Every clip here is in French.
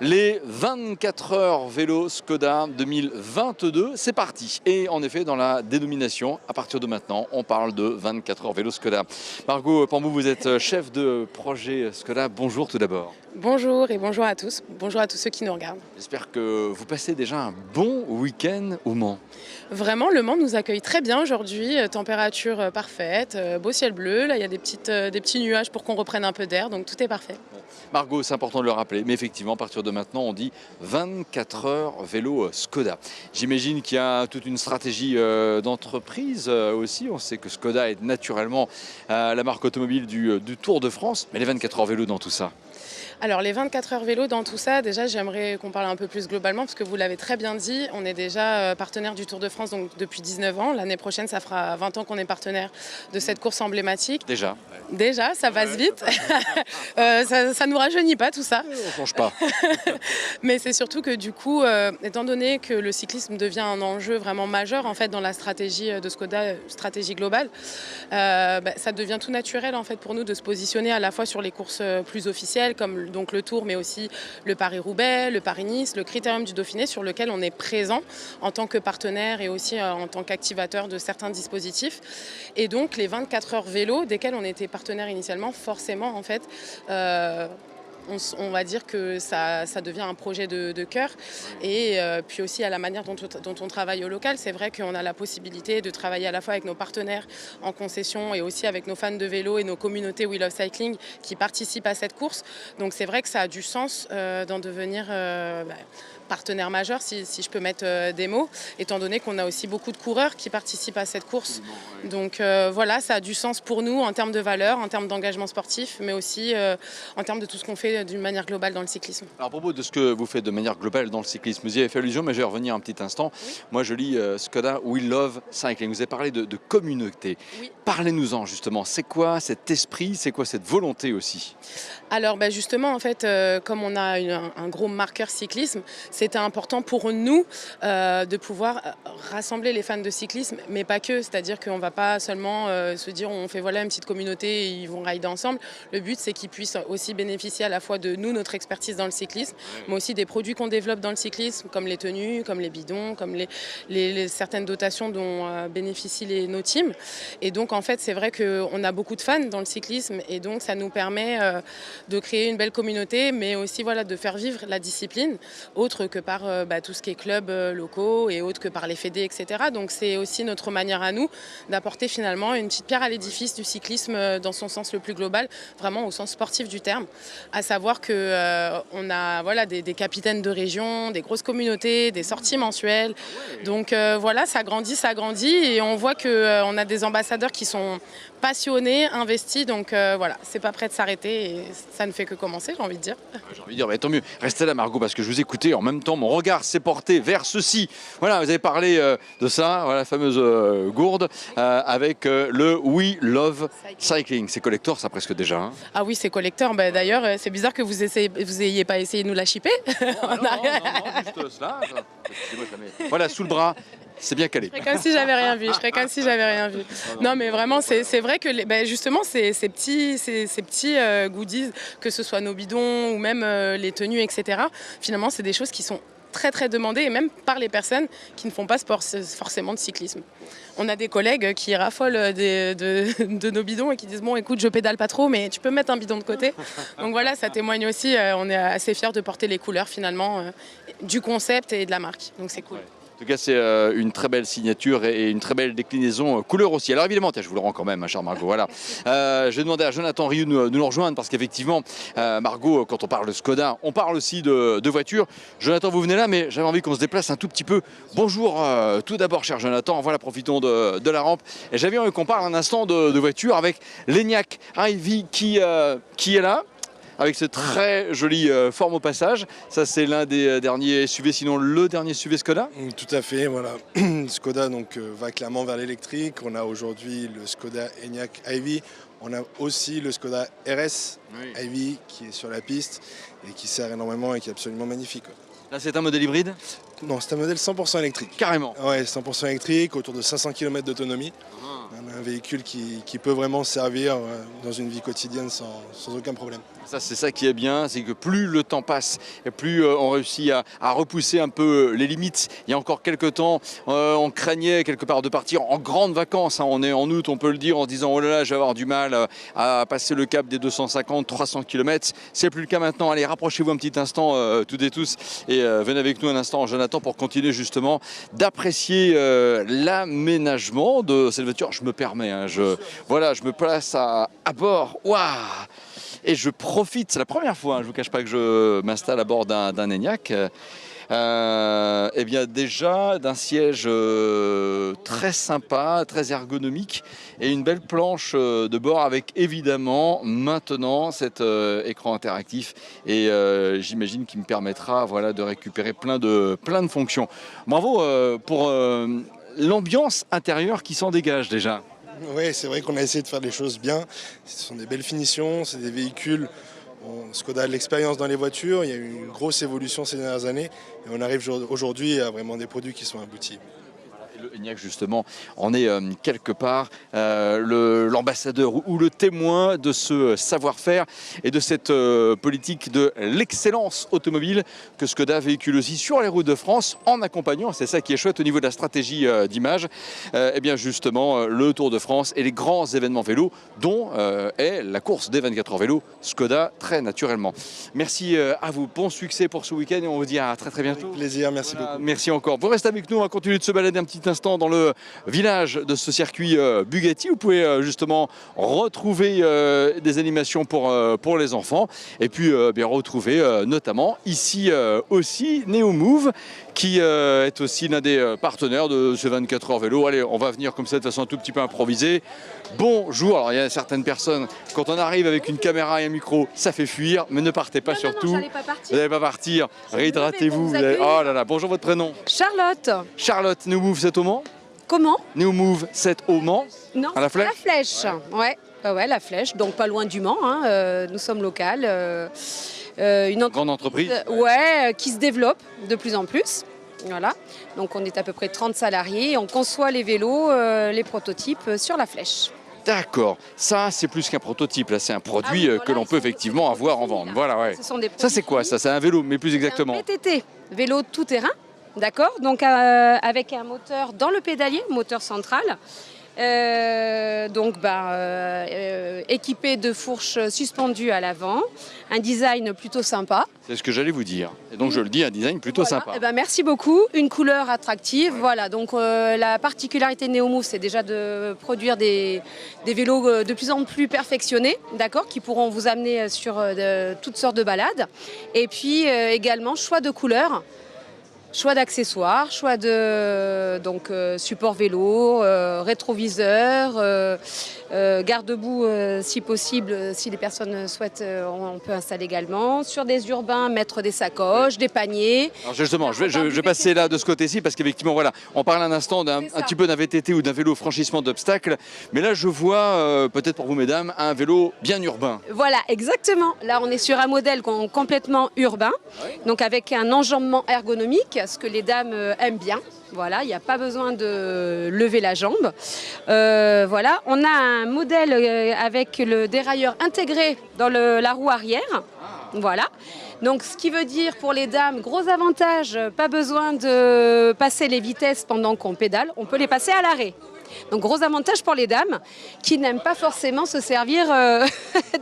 Les 24 heures vélo Skoda 2022, c'est parti. Et en effet, dans la dénomination, à partir de maintenant, on parle de 24 heures vélo Skoda. Margot Pambou, vous êtes chef de projet Skoda. Bonjour tout d'abord. Bonjour et bonjour à tous. Bonjour à tous ceux qui nous regardent. J'espère que vous passez déjà un bon week-end au Mans. Vraiment, Le Mans nous accueille très bien aujourd'hui. Température parfaite, beau ciel bleu. Là, il y a des petits nuages pour qu'on reprenne un peu d'air, donc tout est parfait. Margot, c'est important de le rappeler, mais effectivement, à partir de maintenant, on dit 24 heures vélo Skoda. J'imagine qu'il y a toute une stratégie d'entreprise aussi. On sait que Skoda est naturellement la marque automobile du Tour de France, mais les 24 heures vélo dans tout ça. Alors les 24 heures vélo dans tout ça, déjà j'aimerais qu'on parle un peu plus globalement parce que vous l'avez très bien dit, on est déjà partenaire du Tour de France donc depuis 19 ans. L'année prochaine ça fera 20 ans qu'on est partenaire de cette course emblématique. Déjà. Déjà, ça passe vite. Ça nous rajeunit pas tout ça. On change pas. Mais c'est surtout que du coup, étant donné que le cyclisme devient un enjeu vraiment majeur en fait dans la stratégie de Skoda, stratégie globale, ça devient tout naturel en fait pour nous de se positionner à la fois sur les courses plus officielles comme donc le Tour, mais aussi le Paris-Roubaix, le Paris-Nice, le Critérium du Dauphiné sur lequel on est présent en tant que partenaire et aussi en tant qu'activateur de certains dispositifs. Et donc les 24 heures vélo, desquels on était partenaire initialement, forcément en fait, on va dire que ça devient un projet de cœur. Et puis aussi à la manière dont on travaille au local, c'est vrai qu'on a la possibilité de travailler à la fois avec nos partenaires en concession et aussi avec nos fans de vélo et nos communautés We Love Cycling qui participent à cette course. Donc c'est vrai que ça a du sens d'en devenir partenaire majeur, si je peux mettre des mots, étant donné qu'on a aussi beaucoup de coureurs qui participent à cette course. Donc voilà, ça a du sens pour nous en termes de valeur, en termes d'engagement sportif, mais aussi en termes de tout ce qu'on fait d'une manière globale dans le cyclisme. Alors à propos de ce que vous faites de manière globale dans le cyclisme, vous y avez fait allusion, mais je vais revenir un petit instant. Oui. Moi je lis Skoda We Love Cycling. Vous avez parlé de communauté. Oui. Parlez-nous-en justement. C'est quoi cet esprit, c'est quoi cette volonté aussi? Alors justement, en fait, comme on a un gros marqueur cyclisme, c'était important pour nous de pouvoir rassembler les fans de cyclisme, mais pas que. C'est-à-dire qu'on ne va pas seulement se dire on fait voilà une petite communauté et ils vont rider ensemble. Le but, c'est qu'ils puissent aussi bénéficier à la fois de nous, notre expertise dans le cyclisme, mais aussi des produits qu'on développe dans le cyclisme, comme les tenues, comme les bidons, comme les certaines dotations dont bénéficient nos teams. Et donc, en fait, c'est vrai qu'on a beaucoup de fans dans le cyclisme et donc ça nous permet de créer une belle communauté, mais aussi voilà, de faire vivre la discipline, autre que par tout ce qui est clubs locaux et autre que par les fédés, etc. Donc c'est aussi notre manière à nous d'apporter finalement une petite pierre à l'édifice du cyclisme dans son sens le plus global, vraiment au sens sportif du terme, à savoir qu'on a voilà, des capitaines de région, des grosses communautés, des sorties mensuelles. Donc voilà, ça grandit et on voit qu'on a des ambassadeurs qui sont passionnés, investis, donc voilà, c'est pas prêt de s'arrêter et ça ne fait que commencer, j'ai envie de dire. J'ai envie de dire, mais tant mieux, restez là Margot, parce que je vous écoutais, en même temps mon regard s'est porté vers ceci. Voilà, vous avez parlé de ça, voilà, la fameuse gourde, avec le We Love Cycling. C'est collector ça presque déjà. Hein. Ah oui, c'est collector, d'ailleurs c'est bizarre que vous ayez pas essayé de nous la shipper. Non, juste cela. Voilà, sous le bras. C'est bien calé. Je ferais comme si j'avais rien vu. Non, mais vraiment, c'est vrai que justement, ces petits goodies, que ce soit nos bidons ou même les tenues, etc., finalement, c'est des choses qui sont très très demandées et même par les personnes qui ne font pas forcément de cyclisme. On a des collègues qui raffolent de nos bidons et qui disent bon écoute je pédale pas trop mais tu peux mettre un bidon de côté. Donc voilà, ça témoigne aussi, on est assez fiers de porter les couleurs finalement du concept et de la marque, donc c'est cool. En tout cas, c'est une très belle signature et une très belle déclinaison couleur aussi. Alors évidemment, je vous le rends quand même, cher Margot. Voilà. Je vais demander à Jonathan Rioux de nous rejoindre parce qu'effectivement, Margot, quand on parle de Skoda, on parle aussi de voitures. Jonathan, vous venez là, mais j'avais envie qu'on se déplace un tout petit peu. Bonjour, tout d'abord, cher Jonathan. Voilà, profitons de la rampe. Et j'avais envie qu'on parle un instant de voiture avec l'Enyaq Ivy qui est là. Avec ce très joli forme au passage. Ça, c'est l'un des derniers SUV, sinon le dernier SUV Skoda. Tout à fait, voilà. Skoda donc, va clairement vers l'électrique. On a aujourd'hui le Skoda Enyaq Ivy. On a aussi le Skoda RS Ivy qui est sur la piste et qui sert énormément et qui est absolument magnifique. Là, c'est un modèle hybride? Non, c'est un modèle 100% électrique. Carrément. Ouais, 100% électrique, autour de 500 km d'autonomie. Un véhicule qui peut vraiment servir dans une vie quotidienne sans aucun problème. Ça, c'est ça qui est bien, c'est que plus le temps passe et plus on réussit à repousser un peu les limites. Il y a encore quelques temps, on craignait quelque part de partir en grandes vacances. On est en août, on peut le dire, en se disant oh là là, je vais avoir du mal à passer le cap des 250-300 km. C'est plus le cas maintenant. Allez, rapprochez-vous un petit instant toutes et tous et venez avec nous un instant, Jonathan, pour continuer justement d'apprécier l'aménagement de cette voiture. Je me permets, hein, je me place à bord. Waouh! Et je profite, c'est la première fois, hein, je ne vous cache pas que je m'installe à bord d'un Enyaq. Eh bien déjà d'un siège très sympa, très ergonomique et une belle planche de bord avec évidemment maintenant cet écran interactif et j'imagine qu'il me permettra de récupérer plein de fonctions. Bravo pour l'ambiance intérieure qui s'en dégage déjà. Oui, c'est vrai qu'on a essayé de faire les choses bien. Ce sont des belles finitions, c'est des véhicules. Skoda a de l'expérience dans les voitures, il y a eu une grosse évolution ces dernières années et on arrive aujourd'hui à vraiment des produits qui sont aboutis. Le Enyaq justement en est quelque part l'ambassadeur ou le témoin de ce savoir-faire et de cette politique de l'excellence automobile que Skoda véhicule aussi sur les routes de France en accompagnant, c'est ça qui est chouette au niveau de la stratégie d'image, et bien justement le Tour de France et les grands événements vélo dont est la course des 24 heures vélo Skoda très naturellement. Merci à vous, bon succès pour ce week-end et on vous dit à très bientôt. Avec plaisir, merci beaucoup. Merci encore. Vous restez avec nous, on va continuer de se balader un petit instant dans le village de ce circuit Bugatti. Vous pouvez justement retrouver des animations pour les enfants et puis bien retrouver notamment ici aussi NeoMove qui est aussi l'un des partenaires de ce 24 heures vélo. Allez, on va venir comme ça de façon un tout petit peu improvisée. Bonjour, alors il y a certaines personnes, quand on arrive avec une caméra et un micro, ça fait fuir, mais ne partez pas surtout. Non, pas partir. Vous n'allez pas partir, réhydratez-vous. Oh là là, bonjour votre prénom? Charlotte. Charlotte, NeoMove, c'est au Mans? Comment? NeoMove, c'est au Mans? Non, à la Flèche? La Flèche, ouais. Ouais, la Flèche, donc pas loin du Mans, hein. Nous sommes locales. Une grande entreprise? Ouais, qui se développe de plus en plus. Voilà, donc on est à peu près 30 salariés, on conçoit les vélos, les prototypes sur la Flèche. D'accord, ça c'est plus qu'un prototype, là c'est un produit que l'on peut effectivement avoir en vente. Voilà, ouais. Ça c'est quoi ça? C'est un vélo, mais plus exactement? Un VTT, vélo tout-terrain, d'accord, donc avec un moteur dans le pédalier, moteur central. Équipé de fourches suspendues à l'avant, un design plutôt sympa. C'est ce que j'allais vous dire. Et donc je le dis, un design plutôt sympa. Merci beaucoup, une couleur attractive. Voilà, donc la particularité de NeoMove, c'est déjà de produire des vélos de plus en plus perfectionnés, d'accord, qui pourront vous amener sur toutes sortes de balades. Et puis également choix de couleurs. Choix d'accessoires, choix de support vélo, rétroviseur, garde-boue si possible, si les personnes souhaitent, on peut installer également. Sur des urbains, mettre des sacoches, des paniers. Alors justement, je vais passer là de ce côté-ci parce qu'effectivement, voilà, on parle un instant un petit peu d'un VTT ou d'un vélo franchissement d'obstacles. Mais là, je vois, peut-être pour vous mesdames, un vélo bien urbain. Voilà, exactement. Là, on est sur un modèle complètement urbain, donc avec un enjambement ergonomique, ce que les dames aiment bien. Voilà, il n'y a pas besoin de lever la jambe. Voilà, on a un modèle avec le dérailleur intégré dans la roue arrière. Voilà. Donc, ce qui veut dire pour les dames, gros avantage, pas besoin de passer les vitesses pendant qu'on pédale, on peut les passer à l'arrêt. Donc, gros avantage pour les dames qui n'aiment pas forcément se servir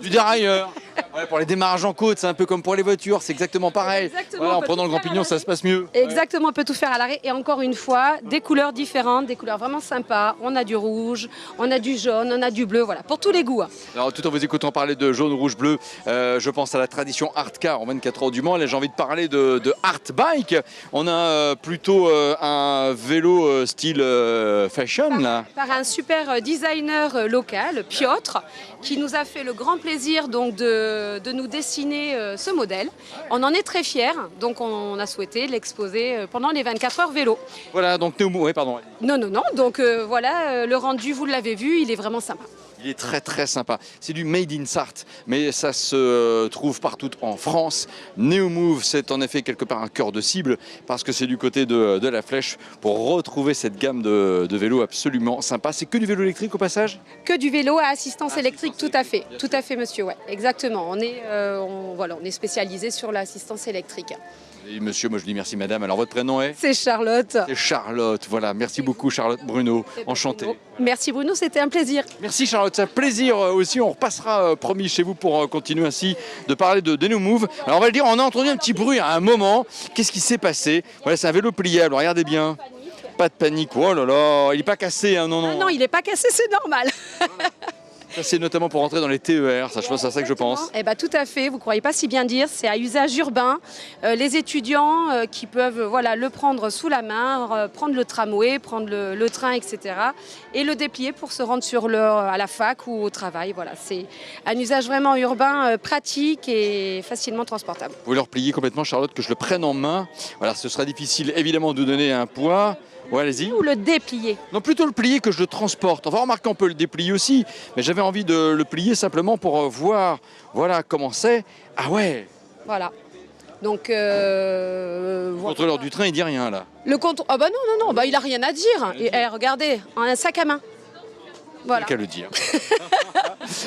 du dérailleur. Ouais, pour les démarrages en côte, c'est un peu comme pour les voitures, c'est exactement pareil. Voilà, en prenant le grand pignon, ça se passe mieux. Exactement, on peut tout faire à l'arrêt. Et encore une fois, des couleurs différentes, des couleurs vraiment sympas. On a du rouge, on a du jaune, on a du bleu, voilà, pour tous les goûts. Alors, tout en vous écoutant parler de jaune, rouge, bleu, je pense à la tradition Art Car en 24 heures du Mans. Là, j'ai envie de parler de Art Bike. On a plutôt un vélo style fashion, là. Par un super designer local, Piotr, qui nous a fait le grand plaisir donc de nous dessiner ce modèle. On en est très fiers, donc on a souhaité l'exposer pendant les 24 heures vélo. Voilà, donc NeoMove, oui, pardon. Non, donc voilà, le rendu, vous l'avez vu, il est vraiment sympa. Il est très très sympa. C'est du Made in Sarthe, mais ça se trouve partout en France. Neomove, c'est en effet quelque part un cœur de cible parce que c'est du côté de la Flèche pour retrouver cette gamme de vélos absolument sympa. C'est que du vélo électrique au passage? Que du vélo à assistance électrique, tout à fait monsieur, ouais, exactement. On est spécialisé sur l'assistance électrique. Et monsieur, moi je dis merci madame. Alors votre prénom est? C'est Charlotte. C'est Charlotte, voilà. Merci beaucoup Charlotte Bruno, enchanté. Merci Bruno, c'était un plaisir. Merci Charlotte, c'est un plaisir aussi. On repassera promis chez vous pour continuer ainsi de parler de Neomove. Alors on va le dire, on a entendu un petit bruit à un moment. Qu'est-ce qui s'est passé? Voilà, c'est un vélo pliable, regardez bien. Pas de panique, oh là là, il n'est pas cassé, hein, non, non. Ah non, il n'est pas cassé, c'est normal. Ça, c'est notamment pour rentrer dans les TER, ça, je pense, c'est à ça que je pense. Eh ben, tout à fait, vous ne croyez pas si bien dire, c'est à usage urbain. Les étudiants qui peuvent le prendre sous la main, prendre le tramway, prendre le train, etc. et le déplier pour se rendre à la fac ou au travail. Voilà, c'est un usage vraiment urbain, pratique et facilement transportable. Vous pouvez le replier complètement, Charlotte, que je le prenne en main. Voilà, ce sera difficile évidemment de donner un poids. Ouais, allez-y. Ou le déplier. Non, plutôt le plier que je le transporte. Enfin, remarquez, on peut le déplier aussi, mais j'avais envie de le plier simplement pour voir, voilà comment c'est. Ah ouais. Voilà. Donc, Le contrôleur du train, il dit rien là. Le contrôleur, ah bah non, bah, il a rien à dire. Et, regardez, un sac à main. Voilà. Qu'à le dire.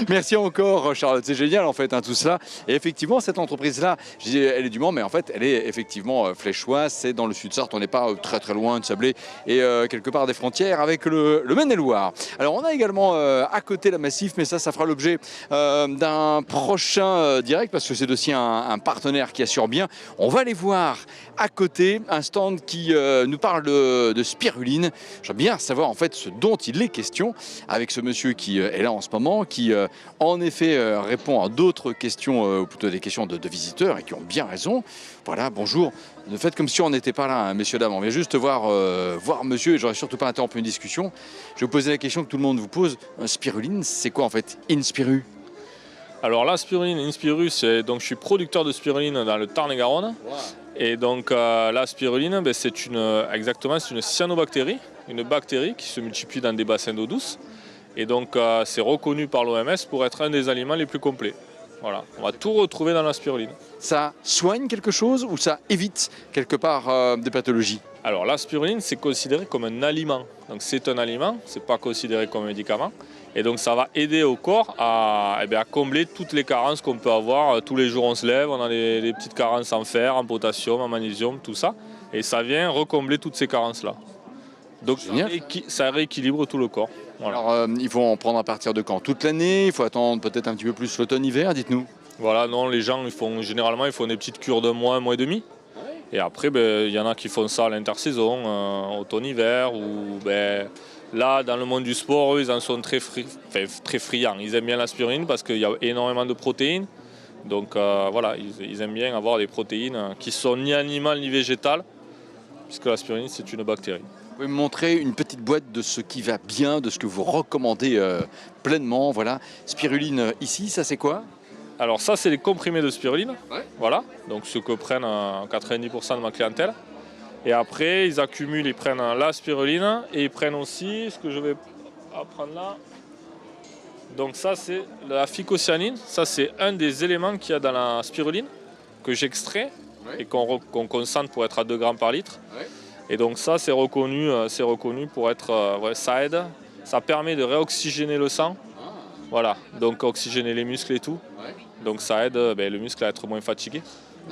Merci encore Charlotte, c'est génial en fait tout cela. Et effectivement cette entreprise-là, je dis, elle est du Mans, mais en fait elle est effectivement fléchoise, c'est dans le sud Sarthe, on n'est pas très très loin de Sablé et quelque part des frontières avec le Maine-et-Loire. Alors on a également à côté la Massif, mais ça fera l'objet d'un prochain direct parce que c'est aussi un partenaire qui assure bien. On va aller voir à côté un stand qui nous parle de spiruline. J'aimerais bien savoir en fait ce dont il est question avec ce monsieur qui est là en ce moment, qui en effet répond à d'autres questions, ou plutôt des questions de visiteurs et qui ont bien raison. Voilà, bonjour. Ne faites comme si on n'était pas là, hein, messieurs, dames. On vient juste voir monsieur et j'aurais surtout pas interrompu une discussion. Je vais vous poser la question que tout le monde vous pose. Spiruline, c'est quoi en fait Inspiru? Alors la spiruline, Inspiru, donc je suis producteur de spiruline dans le Tarn-et-Garonne. Wow. Et donc la spiruline, c'est une cyanobactérie, une bactérie qui se multiplie dans des bassins d'eau douce. Et donc c'est reconnu par l'OMS pour être un des aliments les plus complets. Voilà, on va tout retrouver dans la spiruline. Ça soigne quelque chose ou ça évite quelque part des pathologies? Alors la spiruline, c'est considéré comme un aliment. Donc c'est un aliment, c'est pas considéré comme un médicament. Et donc ça va aider au corps à combler toutes les carences qu'on peut avoir. Tous les jours on se lève, on a des petites carences en fer, en potassium, en magnésium, tout ça. Et ça vient recombler toutes ces carences-là. Donc ça rééquilibre tout le corps. Voilà. Alors il faut en prendre à partir de quand? Toute l'année? Il faut attendre peut-être un petit peu plus l'automne-hiver, dites-nous. Voilà, non, les gens généralement ils font des petites cures de un mois et demi. Et après, il y en a qui font ça à l'intersaison, automne-hiver, ou là, dans le monde du sport, eux, ils en sont très friands. Ils aiment bien la spiruline parce qu'il y a énormément de protéines. Donc voilà, ils aiment bien avoir des protéines qui sont ni animales ni végétales, puisque la spiruline, c'est une bactérie. Vous pouvez me montrer une petite boîte de ce qui va bien, de ce que vous recommandez pleinement. Voilà, spiruline ici, ça c'est quoi? Alors ça, c'est les comprimés de spiruline. Ouais. Voilà, donc ce que prennent 90% de ma clientèle. Et après, ils prennent la spiruline et ils prennent aussi ce que je vais apprendre là. Donc ça, c'est la phycocyanine. Ça, c'est un des éléments qu'il y a dans la spiruline que j'extrais et qu'on concentre pour être à 2 grammes par litre. Ouais. Et donc ça, c'est reconnu pour être... ça aide, ça permet de réoxygéner le sang. Ah. Voilà, donc oxygéner les muscles et tout. Ouais. Donc ça aide le muscle à être moins fatigué.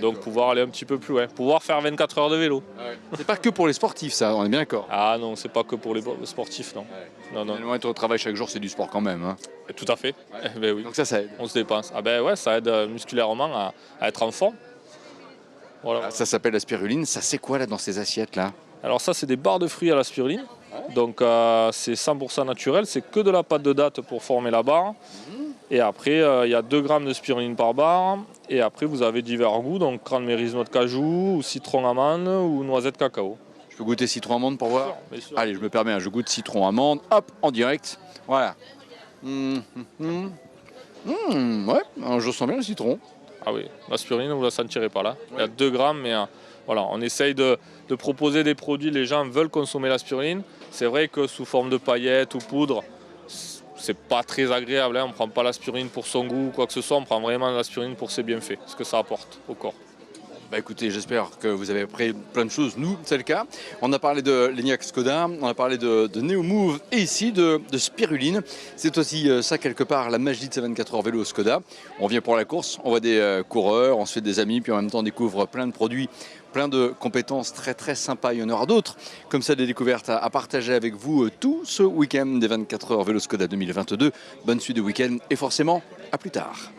Donc pouvoir aller un petit peu plus loin, pouvoir faire 24 heures de vélo. Ouais. C'est pas que pour les sportifs ça, on est bien d'accord. Ah non, c'est pas que pour les sportifs, non. Ouais. Non. Être au travail chaque jour, c'est du sport quand même. Hein. Tout à fait. Ouais. Oui. Donc ça aide. On se dépense. Ah ouais, ça aide musculairement à être en forme. Voilà. Ça s'appelle la spiruline. Ça c'est quoi là dans ces assiettes là? Alors ça, c'est des barres de fruits à la spiruline. Ouais. Donc c'est 100% naturel, c'est que de la pâte de date pour former la barre. Et après, il y a 2 grammes de spiruline par barre. Et après, vous avez divers goûts, donc cranberry noix de cajou, ou citron amande, ou noisette cacao. Je peux goûter citron amande pour voir? Bien sûr. Allez, je me permets, je goûte citron amande, hop, en direct. Voilà. Ouais, je sens bien le citron. Ah oui, la spiruline, vous ne la sentirez pas là. Ouais. Il y a 2 grammes, mais voilà, on essaye de proposer des produits. Les gens veulent consommer la spiruline. C'est vrai que sous forme de paillettes ou poudre, c'est pas très agréable, hein. On ne prend pas l'aspirine pour son goût ou quoi que ce soit, on prend vraiment l'aspirine pour ses bienfaits, ce que ça apporte au corps. Bah écoutez, j'espère que vous avez appris plein de choses. Nous, c'est le cas. On a parlé de l'ENIAC Skoda, on a parlé de Neomove et ici de spiruline. C'est aussi ça quelque part la magie de ces 24 heures vélo Skoda. On vient pour la course, on voit des coureurs, on se fait des amis, puis en même temps on découvre plein de produits, plein de compétences très très sympas. Il y en aura d'autres comme ça, des découvertes à partager avec vous tout ce week-end des 24 heures vélo Skoda 2022. Bonne suite de week-end et forcément à plus tard.